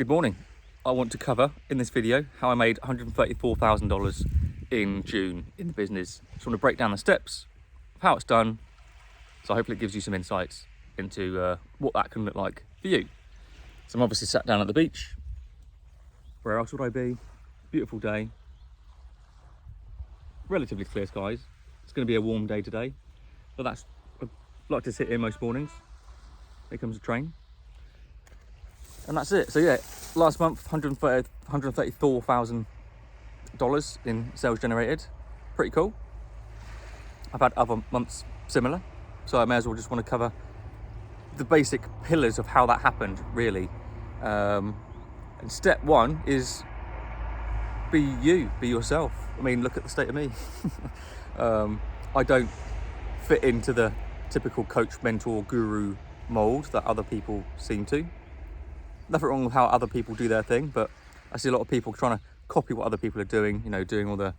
Good morning. I want to cover in this video how I made $134,000 in June in the business. So I want to break down the steps of how it's done. So hopefully it gives you some insights into what that can look like for you. So I'm obviously sat down at the beach. Where else would I be? Beautiful day. Relatively clear skies. It's going to be a warm day today. But I'd like to sit here most mornings. Here comes a train. And that's it. So yeah, last month, $134,000 in sales generated. Pretty cool. I've had other months similar, so I may as well just want to cover the basic pillars of how that happened, really. And step one is be you, be yourself. I mean, look at the state of me. I don't fit into the typical coach, mentor, guru mold that other people seem to. Nothing wrong with how other people do their thing, but I see a lot of people trying to copy what other people are doing, doing all the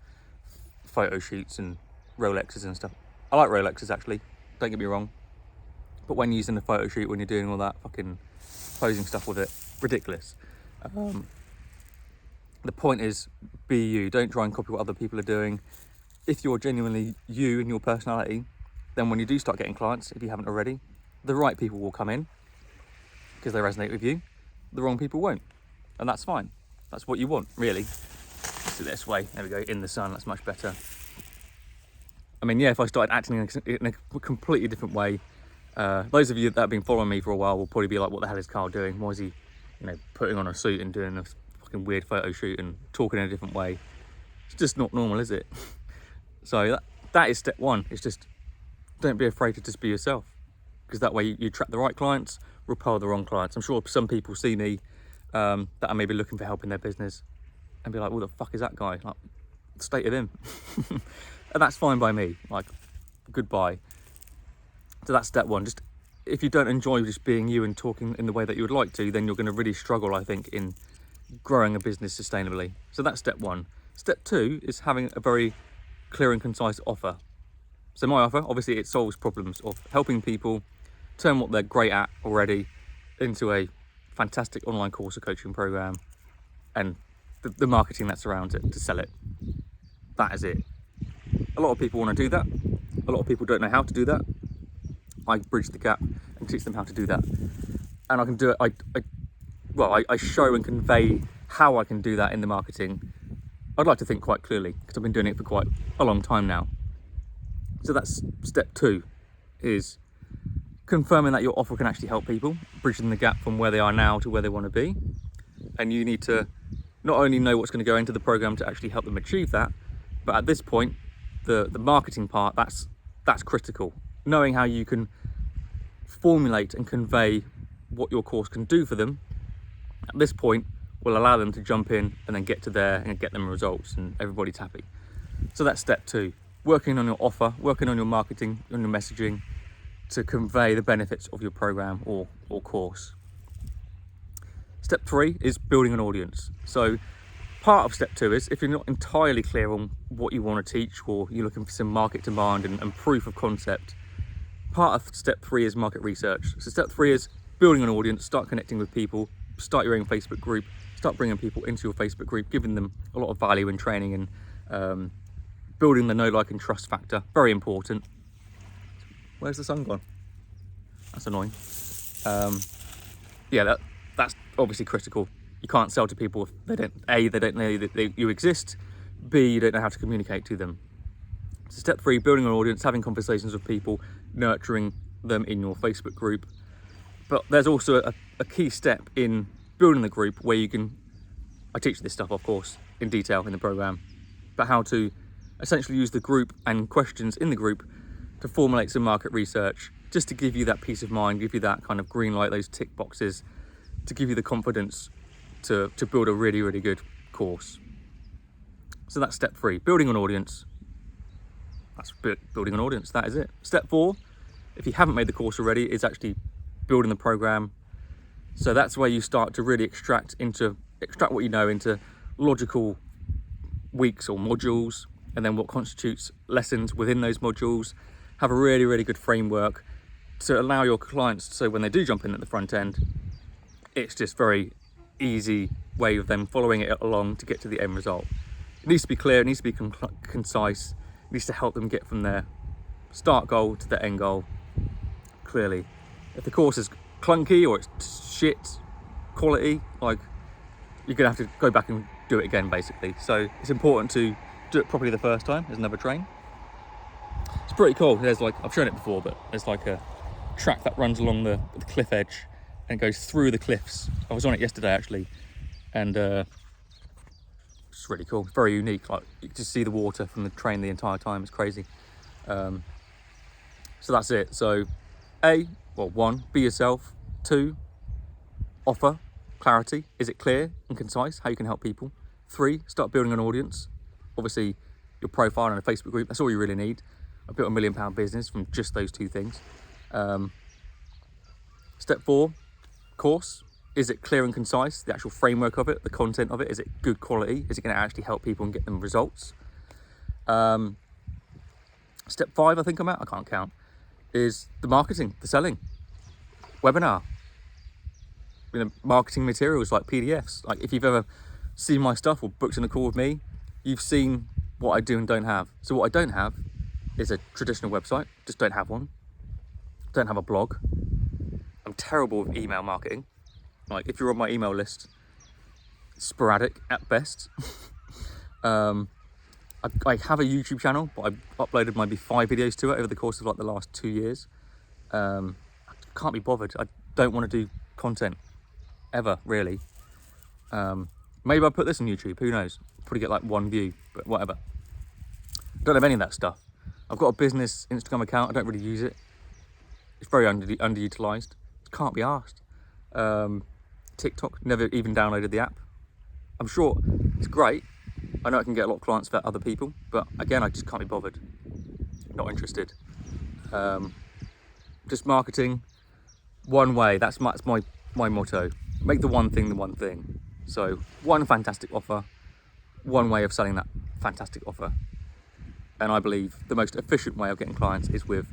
photo shoots and Rolexes and stuff. I like Rolexes actually, don't get me wrong. But when using a photo shoot, when you're doing all that fucking posing stuff with it, ridiculous. The point is, be you. Don't try and copy what other people are doing. If you're genuinely you and your personality, then when you do start getting clients, if you haven't already, the right people will come in because they resonate with you. The wrong people won't, and that's fine. That's what you want, really. Let's do it this way. There we go, in the sun. That's much better. I mean, yeah, if I started acting in a completely different way, those of you that have been following me for a while will probably be like, what the hell is Carl doing? Why is he, putting on a suit and doing a fucking weird photo shoot and talking in a different way? It's just not normal, is it? So that is step one. It's just, don't be afraid to just be yourself, because that way you attract the right clients, repel the wrong clients. I'm sure some people see me that are maybe looking for help in their business and be like, what the fuck is that guy? Like, the state of him. And that's fine by me. Like, goodbye. So that's step one. Just, if you don't enjoy just being you and talking in the way that you would like to, then you're going to really struggle, I think, in growing a business sustainably. So that's step one. Step two is having a very clear and concise offer. So my offer, obviously, it solves problems of helping people turn what they're great at already into a fantastic online course or coaching program, and the marketing that surrounds it to sell it. That is it. A lot of people want to do that. A lot of people don't know how to do that. I bridge the gap and teach them how to do that. And I can do it. I show and convey how I can do that in the marketing. I'd like to think quite clearly, because I've been doing it for quite a long time now. So that's step two, is confirming that your offer can actually help people, bridging the gap from where they are now to where they want to be. And you need to not only know what's going to go into the program to actually help them achieve that, but at this point, the marketing part, that's critical. Knowing how you can formulate and convey what your course can do for them at this point will allow them to jump in and then get to there and get them results, and everybody's happy. So that's step two, working on your offer, working on your marketing, on your messaging, to convey the benefits of your program or course. Step three is building an audience. So part of step two is, if you're not entirely clear on what you want to teach, or you're looking for some market demand and proof of concept, part of step three is market research. So step three is building an audience, start connecting with people, start your own Facebook group, start bringing people into your Facebook group, giving them a lot of value and training, and building the know, like, and trust factor. Very important. Where's the sun gone? That's annoying. That's obviously critical. You can't sell to people if they don't know that you exist, B, you don't know how to communicate to them. So step three, building an audience, having conversations with people, nurturing them in your Facebook group. But there's also a key step in building the group where you can, I teach this stuff, of course, in detail in the program, but how to essentially use the group and questions in the group to formulate some market research, just to give you that peace of mind, give you that kind of green light, those tick boxes, to give you the confidence to build a really, really good course. So that's step three, building an audience. That's building an audience, that is it. Step four, if you haven't made the course already, is actually building the program. So that's where you start to really extract what you know into logical weeks or modules, and then what constitutes lessons within those modules. Have a really, really good framework to allow your clients, so when they do jump in at the front end, it's just very easy way of them following it along to get to the end result. It needs to be clear, it needs to be concise, it needs to help them get from their start goal to the end goal clearly. If the course is clunky or it's shit quality, like, you're gonna have to go back and do it again basically. So it's important to do it properly the first time. There's another train. It's pretty cool. There's like, I've shown it before, but there's like a track that runs along the cliff edge and goes through the cliffs. I was on it yesterday actually, and it's really cool. It's very unique. Like, you can just see the water from the train the entire time. It's crazy. So that's it. So one, be yourself. 2, offer clarity. Is it clear and concise how you can help people? 3, start building an audience. Obviously, your profile and a Facebook group, that's all you really need. I built a £1 million business from just those 2 things. Step 4, course. Is it clear and concise? The actual framework of it, the content of it, is it good quality? Is it going to actually help people and get them results? Step 5, I think I'm at, I can't count, is the marketing, the selling, webinar, marketing materials like PDFs. Like, if you've ever seen my stuff or booked in a call with me, you've seen what I do and don't have. So what I don't have is a traditional website, just don't have one. Don't have a blog. I'm terrible with email marketing. Like, if you're on my email list, sporadic at best. I have a YouTube channel, but I've uploaded maybe 5 videos to it over the course of like the last 2 years. I can't be bothered. I don't want to do content ever, really. Maybe I'll put this on YouTube, who knows? Probably get like 1 view, but whatever. Don't have any of that stuff. I've got a business Instagram account, I don't really use it. It's very underutilized. Can't be asked. TikTok, never even downloaded the app. I'm sure it's great. I know I can get a lot of clients for other people, but again, I just can't be bothered. Not interested. Just marketing one way. That's my motto. Make the one thing the one thing. So, one fantastic offer, one way of selling that fantastic offer. And I believe the most efficient way of getting clients is with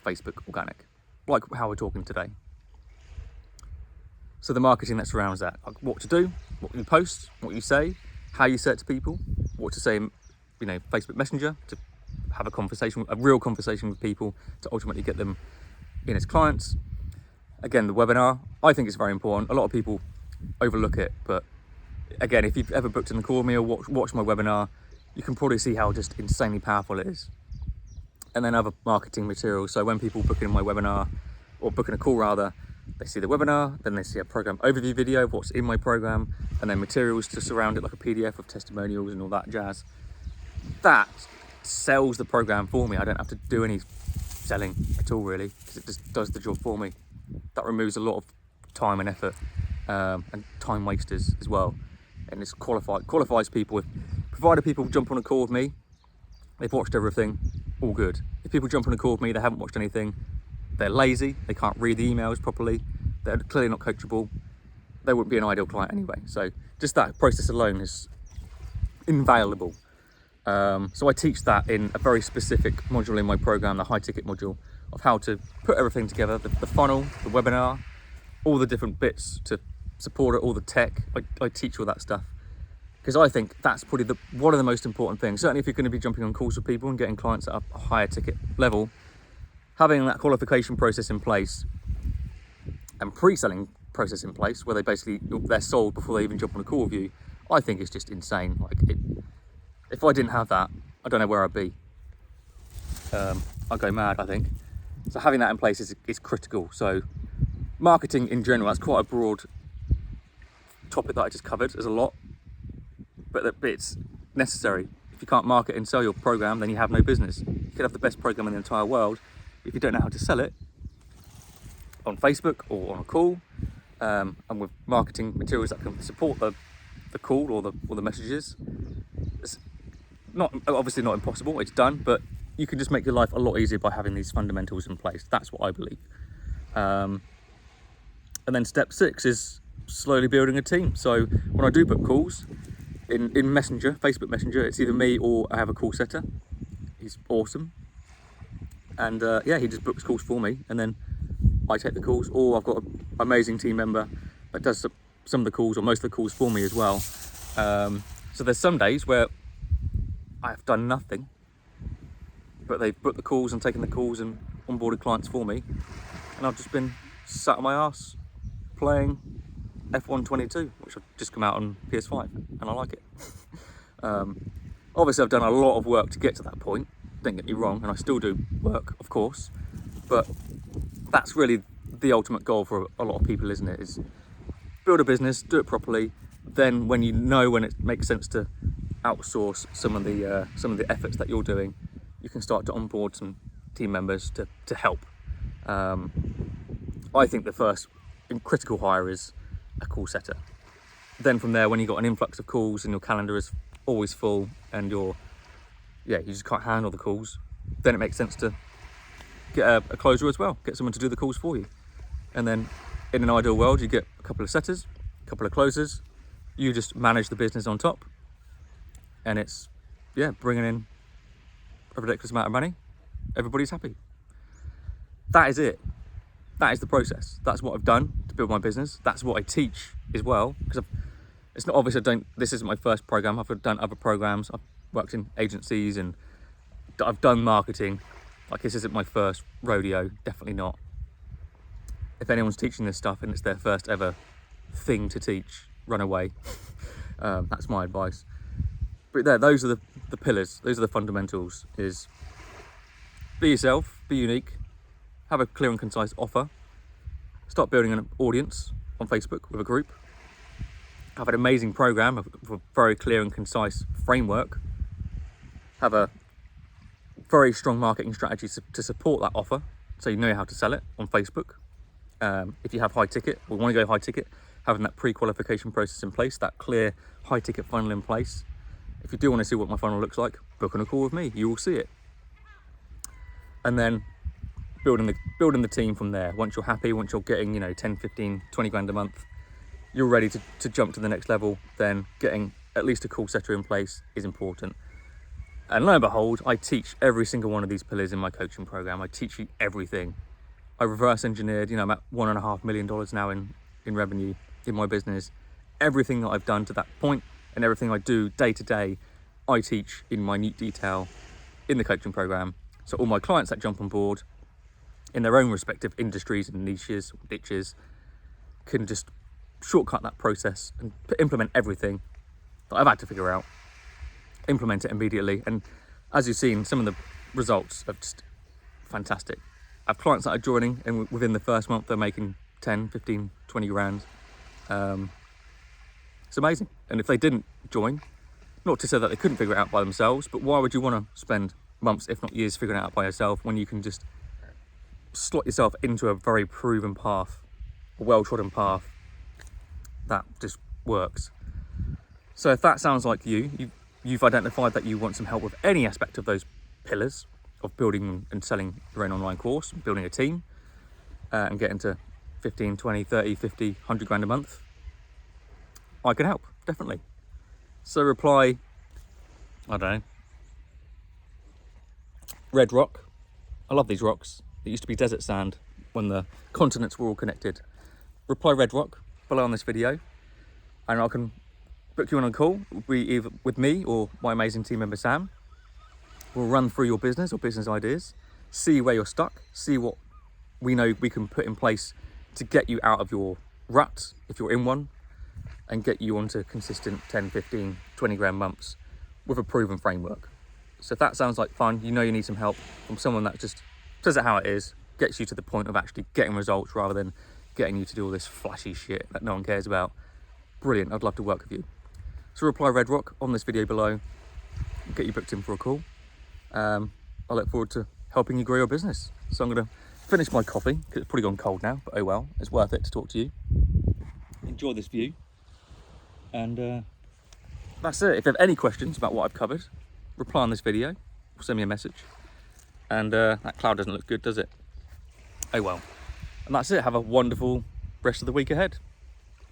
Facebook organic, like how we're talking today. So the marketing that surrounds that, like what to do, what you post, what you say, how you say it to people, what to say in, Facebook Messenger to have a conversation, a real conversation with people to ultimately get them in as clients. Again, the webinar, I think it's very important. A lot of people overlook it, but again, if you've ever booked in the call with me or watched my webinar, you can probably see how just insanely powerful it is. And then other marketing materials. So when people book in my webinar, or book in a call rather, they see the webinar, then they see a program overview video of what's in my program, and then materials to surround it, like a PDF of testimonials and all that jazz. That sells the program for me. I don't have to do any selling at all, really, because it just does the job for me. That removes a lot of time and effort, and time wasters as well. And it's qualifies people. Provided people jump on a call with me, they've watched everything, all good. If people jump on a call with me, they haven't watched anything, they're lazy, they can't read the emails properly, they're clearly not coachable, they wouldn't be an ideal client anyway. So just that process alone is invaluable. So I teach that in a very specific module in my program, the high ticket module, of how to put everything together, the funnel, the webinar, all the different bits to support it, all the tech. I teach all that stuff. Because I think that's probably one of the most important things. Certainly if you're going to be jumping on calls with people and getting clients at a higher ticket level, having that qualification process in place and pre-selling process in place, where they're sold before they even jump on a call with you, I think is just insane. If I didn't have that, I don't know where I'd be. I'd go mad, I think. So having that in place is critical. So marketing in general, that's quite a broad topic that I just covered. There's a lot. But it's necessary. If you can't market and sell your program, then you have no business. You could have the best program in the entire world. If you don't know how to sell it on Facebook or on a call, and with marketing materials that can support the call or the messages, it's obviously not impossible. It's done, but you can just make your life a lot easier by having these fundamentals in place. That's what I believe. And then step 6 is slowly building a team. So when I do book calls, in Messenger, Facebook Messenger, it's either me or I have a call setter. He's awesome. And he just books calls for me, and then I take the calls, or I've got an amazing team member that does some of the calls or most of the calls for me as well. So there's some days where I've done nothing, but they've booked the calls and taken the calls and onboarded clients for me, and I've just been sat on my ass playing F1 22, which I've just come out on PS5, and I like it. Obviously I've done a lot of work to get to that point, don't get me wrong, and I still do work, of course, but that's really the ultimate goal for a lot of people, isn't it? Is build a business, do it properly, then when you know when it makes sense to outsource some of the efforts that you're doing, you can start to onboard some team members to help. I think the first critical hire is a call setter. Then from there, when you've got an influx of calls and your calendar is always full and you just can't handle the calls, then it makes sense to get a closer as well, get someone to do the calls for you. And then in an ideal world, you get a couple of setters, a couple of closers, you just manage the business on top, and it's bringing in a ridiculous amount of money. Everybody's happy. That is it. That is the process. That's what I've done to build my business. That's what I teach as well, because it's not obvious. This isn't my first program. I've done other programs. I've worked in agencies and I've done marketing. Like, this isn't my first rodeo, definitely not. If anyone's teaching this stuff and it's their first ever thing to teach, run away. That's my advice. But those are the pillars, those are the fundamentals, is be yourself, be unique, have a clear and concise offer, start building an audience on Facebook with a group, have an amazing program with a very clear and concise framework, have a very strong marketing strategy to support that offer, so you know how to sell it on Facebook. If you have high ticket or want to go high ticket, having that pre-qualification process in place, that clear high ticket funnel in place. If you do want to see what my funnel looks like, book on a call with me, you will see it. And then building the team from there. Once you're happy, once you're getting 10, 15, 20 grand a month, you're ready to jump to the next level, then getting at least a call setter in place is important. And lo and behold, I teach every single one of these pillars in my coaching program. I teach you everything. I reverse engineered, I'm at $1.5 million now in revenue in my business. Everything that I've done to that point and everything I do day to day, I teach in minute detail in the coaching program. So all my clients that jump on board in their own respective industries and niches, ditches, can just shortcut that process and implement everything that I've had to figure out, implement it immediately. And as you've seen, some of the results are just fantastic. I have clients that are joining and within the first month they're making 10, 15, 20 grand. It's amazing. And if they didn't join, not to say that they couldn't figure it out by themselves, but why would you want to spend months, if not years, figuring it out by yourself when you can just slot yourself into a very proven path, a well-trodden path that just works? So if that sounds like you've identified that you want some help with any aspect of those pillars of building and selling your own online course, building a team, and getting to 15, 20, 30, 50, 100 grand a month, I can help, definitely. So reply, I don't know, red rock. I love these rocks. It used to be desert sand when the continents were all connected. Reply red rock below on this video, and I can book you on a call. It'll be either with me or my amazing team member Sam. We'll run through your business or business ideas, see where you're stuck, see what we know we can put in place to get you out of your rut, if you're in one, and get you onto consistent 10, 15, 20 grand months with a proven framework. So if that sounds like fun, you need some help from someone that just says it how it is, gets you to the point of actually getting results rather than getting you to do all this flashy shit that no one cares about. Brilliant, I'd love to work with you. So reply red rock on this video below, get you booked in for a call. I look forward to helping you grow your business. So I'm going to finish my coffee because it's probably gone cold now, but oh well, it's worth it to talk to you. Enjoy this view. And that's it. If you have any questions about what I've covered, reply on this video or send me a message. And that cloud doesn't look good, does it? Oh well. And that's it. Have a wonderful rest of the week ahead.